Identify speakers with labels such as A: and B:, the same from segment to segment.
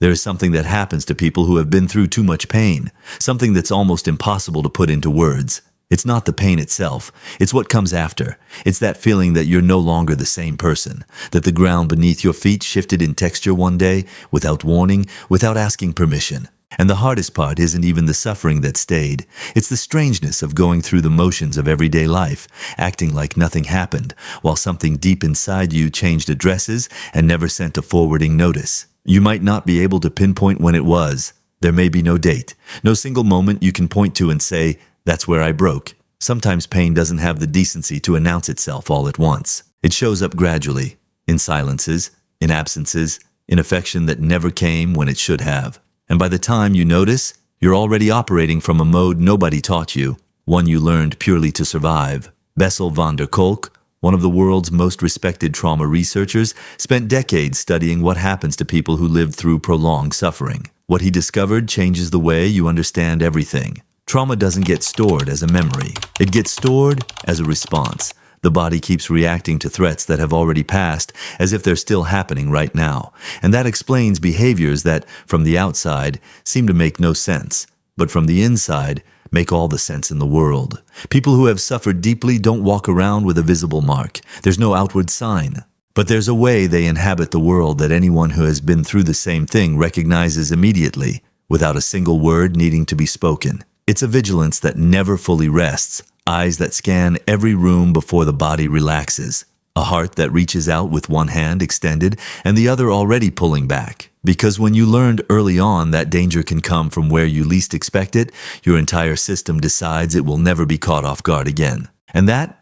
A: There is something that happens to people who have been through too much pain, something that's almost impossible to put into words. It's not the pain itself, it's what comes after. It's that feeling that you're no longer the same person, that the ground beneath your feet shifted in texture one day, without warning, without asking permission. And the hardest part isn't even the suffering that stayed. It's the strangeness of going through the motions of everyday life, acting like nothing happened, while something deep inside you changed addresses and never sent a forwarding notice. You might not be able to pinpoint when it was. There may be no date, no single moment you can point to and say, "That's where I broke." Sometimes pain doesn't have the decency to announce itself all at once. It shows up gradually, in silences, in absences, in affection that never came when it should have. And by the time you notice, you're already operating from a mode nobody taught you, one you learned purely to survive. Bessel van der Kolk, one of the world's most respected trauma researchers, spent decades studying what happens to people who lived through prolonged suffering. What he discovered changes the way you understand everything. Trauma doesn't get stored as a memory. It gets stored as a response. The body keeps reacting to threats that have already passed as if they're still happening right now. And that explains behaviors that, from the outside, seem to make no sense, but from the inside, make all the sense in the world. People who have suffered deeply don't walk around with a visible mark. There's no outward sign. But there's a way they inhabit the world that anyone who has been through the same thing recognizes immediately, without a single word needing to be spoken. It's a vigilance that never fully rests, eyes that scan every room before the body relaxes, a heart that reaches out with one hand extended and the other already pulling back. Because when you learned early on that danger can come from where you least expect it, your entire system decides it will never be caught off guard again. And that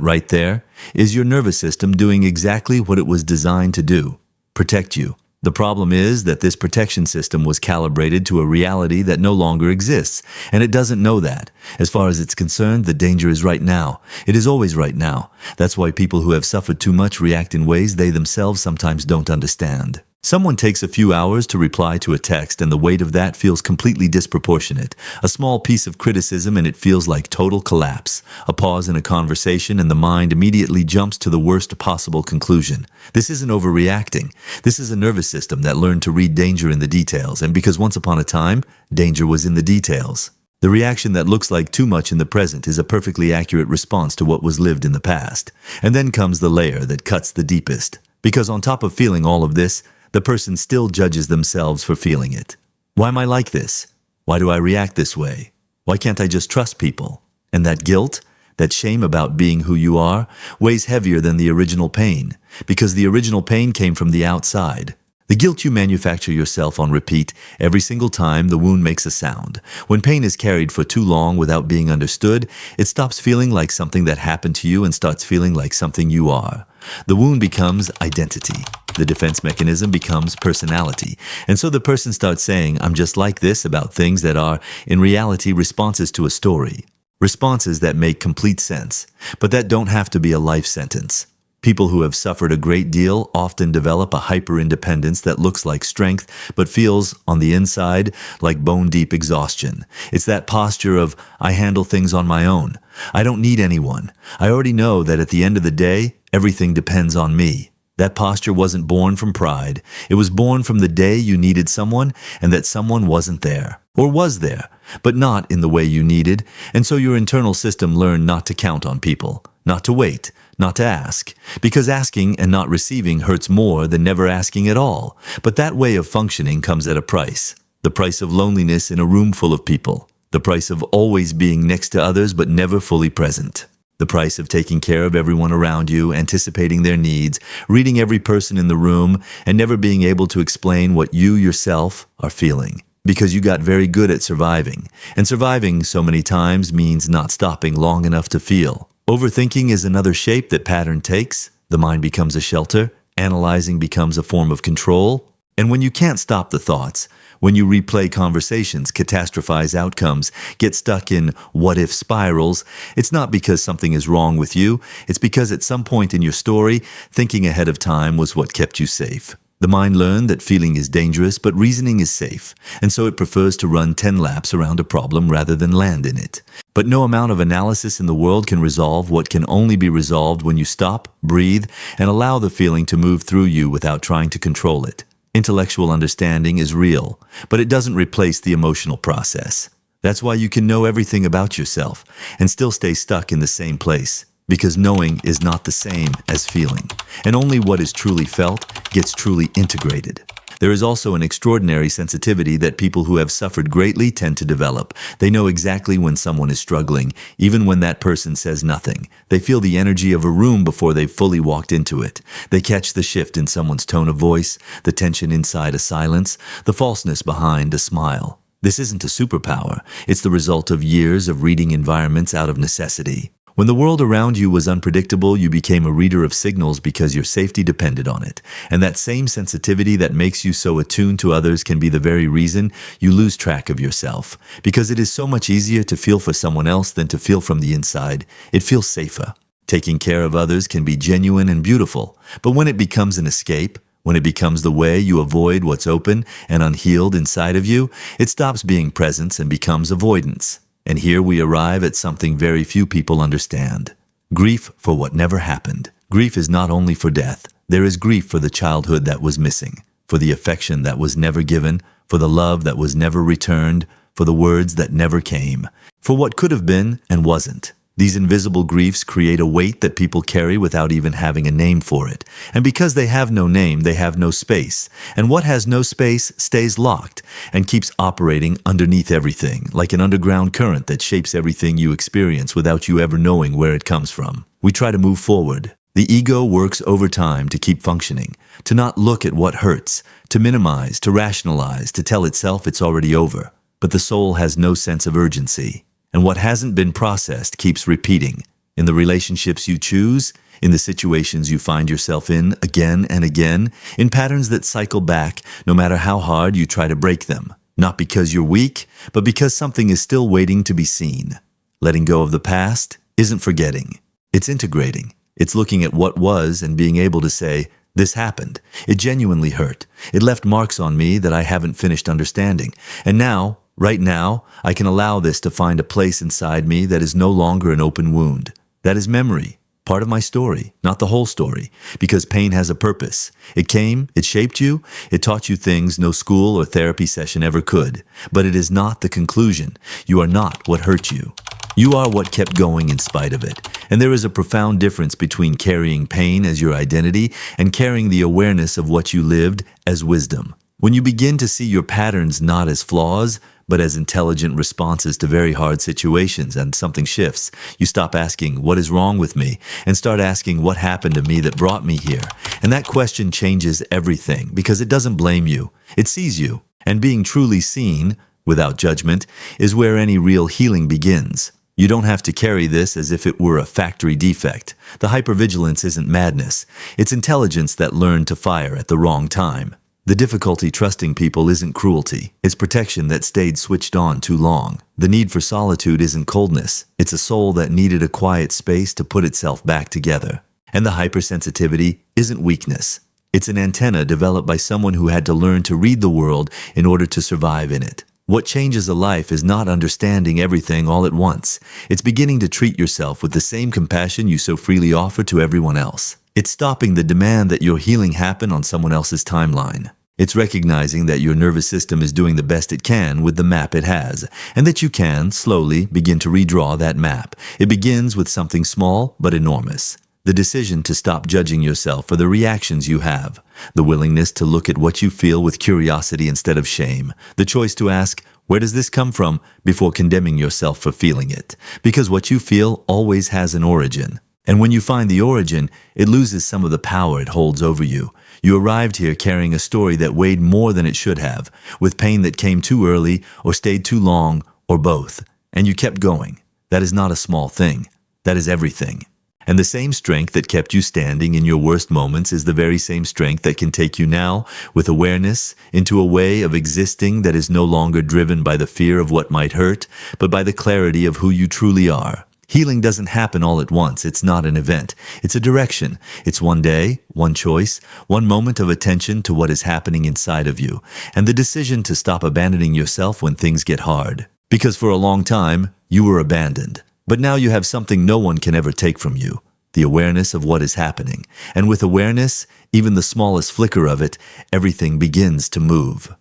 A: right there, is your nervous system doing exactly what it was designed to do: protect you. The problem is that this protection system was calibrated to a reality that no longer exists, and it doesn't know that. As far as it's concerned, the danger is right now. It is always right now. That's why people who have suffered too much react in ways they themselves sometimes don't understand. Someone takes a few hours to reply to a text, and the weight of that feels completely disproportionate. A small piece of criticism and it feels like total collapse. A pause in a conversation and the mind immediately jumps to the worst possible conclusion. This isn't overreacting. This is a nervous system that learned to read danger in the details, and because once upon a time, danger was in the details. The reaction that looks like too much in the present is a perfectly accurate response to what was lived in the past. And then comes the layer that cuts the deepest. Because on top of feeling all of this, the person still judges themselves for feeling it. Why am I like this? Why do I react this way? Why can't I just trust people? And that guilt, that shame about being who you are, weighs heavier than the original pain, because the original pain came from the outside. The guilt you manufacture yourself on repeat every single time the wound makes a sound. When pain is carried for too long without being understood, it stops feeling like something that happened to you and starts feeling like something you are. The wound becomes identity. The defense mechanism becomes personality. And so the person starts saying, "I'm just like this," about things that are, in reality, responses to a story. Responses that make complete sense, but that don't have to be a life sentence. People who have suffered a great deal often develop a hyper-independence that looks like strength, but feels, on the inside, like bone-deep exhaustion. It's that posture of, "I handle things on my own. I don't need anyone. I already know that at the end of the day, everything depends on me." That posture wasn't born from pride. It was born from the day you needed someone and that someone wasn't there. Or was there, but not in the way you needed. And so your internal system learned not to count on people, not to wait, not to ask. Because asking and not receiving hurts more than never asking at all. But that way of functioning comes at a price. The price of loneliness in a room full of people. The price of always being next to others but never fully present. The price of taking care of everyone around you, anticipating their needs, reading every person in the room, and never being able to explain what you yourself are feeling. Because you got very good at surviving. And surviving so many times means not stopping long enough to feel. Overthinking is another shape that pattern takes. The mind becomes a shelter. Analyzing becomes a form of control. And when you can't stop the thoughts, when you replay conversations, catastrophize outcomes, get stuck in what-if spirals, it's not because something is wrong with you. It's because at some point in your story, thinking ahead of time was what kept you safe. The mind learned that feeling is dangerous, but reasoning is safe, and so it prefers to run 10 laps around a problem rather than land in it. But no amount of analysis in the world can resolve what can only be resolved when you stop, breathe, and allow the feeling to move through you without trying to control it. Intellectual understanding is real, but it doesn't replace the emotional process. That's why you can know everything about yourself and still stay stuck in the same place, because knowing is not the same as feeling, and only what is truly felt gets truly integrated. There is also an extraordinary sensitivity that people who have suffered greatly tend to develop. They know exactly when someone is struggling, even when that person says nothing. They feel the energy of a room before they've fully walked into it. They catch the shift in someone's tone of voice, the tension inside a silence, the falseness behind a smile. This isn't a superpower. It's the result of years of reading environments out of necessity. When the world around you was unpredictable, you became a reader of signals because your safety depended on it. And that same sensitivity that makes you so attuned to others can be the very reason you lose track of yourself. Because it is so much easier to feel for someone else than to feel from the inside. It feels safer. Taking care of others can be genuine and beautiful. But when it becomes an escape, when it becomes the way you avoid what's open and unhealed inside of you, it stops being presence and becomes avoidance. And here we arrive at something very few people understand. Grief for what never happened. Grief is not only for death. There is grief for the childhood that was missing, for the affection that was never given, for the love that was never returned, for the words that never came, for what could have been and wasn't. These invisible griefs create a weight that people carry without even having a name for it. And because they have no name, they have no space. And what has no space stays locked and keeps operating underneath everything, like an underground current that shapes everything you experience without you ever knowing where it comes from. We try to move forward. The ego works overtime to keep functioning, to not look at what hurts, to minimize, to rationalize, to tell itself it's already over. But the soul has no sense of urgency. And what hasn't been processed keeps repeating. In the relationships you choose, in the situations you find yourself in again and again, in patterns that cycle back no matter how hard you try to break them. Not because you're weak, but because something is still waiting to be seen. Letting go of the past isn't forgetting. It's integrating. It's looking at what was and being able to say, this happened. It genuinely hurt. It left marks on me that I haven't finished understanding. And now, right now, I can allow this to find a place inside me that is no longer an open wound. That is memory, part of my story, not the whole story, because pain has a purpose. It came, it shaped you, it taught you things no school or therapy session ever could. But it is not the conclusion. You are not what hurt you. You are what kept going in spite of it. And there is a profound difference between carrying pain as your identity and carrying the awareness of what you lived as wisdom. When you begin to see your patterns not as flaws, but as intelligent responses to very hard situations, and something shifts. You stop asking, what is wrong with me? And start asking, what happened to me that brought me here? And that question changes everything, because it doesn't blame you. It sees you. And being truly seen, without judgment, is where any real healing begins. You don't have to carry this as if it were a factory defect. The hypervigilance isn't madness. It's intelligence that learned to fire at the wrong time. The difficulty trusting people isn't cruelty. It's protection that stayed switched on too long. The need for solitude isn't coldness. It's a soul that needed a quiet space to put itself back together. And the hypersensitivity isn't weakness. It's an antenna developed by someone who had to learn to read the world in order to survive in it. What changes a life is not understanding everything all at once. It's beginning to treat yourself with the same compassion you so freely offer to everyone else. It's stopping the demand that your healing happen on someone else's timeline. It's recognizing that your nervous system is doing the best it can with the map it has, and that you can, slowly, begin to redraw that map. It begins with something small but enormous. The decision to stop judging yourself for the reactions you have. The willingness to look at what you feel with curiosity instead of shame. The choice to ask, where does this come from, before condemning yourself for feeling it? Because what you feel always has an origin. And when you find the origin, it loses some of the power it holds over you. You arrived here carrying a story that weighed more than it should have, with pain that came too early or stayed too long, or both. And you kept going. That is not a small thing. That is everything. And the same strength that kept you standing in your worst moments is the very same strength that can take you now, with awareness, into a way of existing that is no longer driven by the fear of what might hurt, but by the clarity of who you truly are. Healing doesn't happen all at once. It's not an event. It's a direction. It's one day, one choice, one moment of attention to what is happening inside of you, and the decision to stop abandoning yourself when things get hard. Because for a long time, you were abandoned. But now you have something no one can ever take from you. the awareness of what is happening. And with awareness, even the smallest flicker of it, everything begins to move.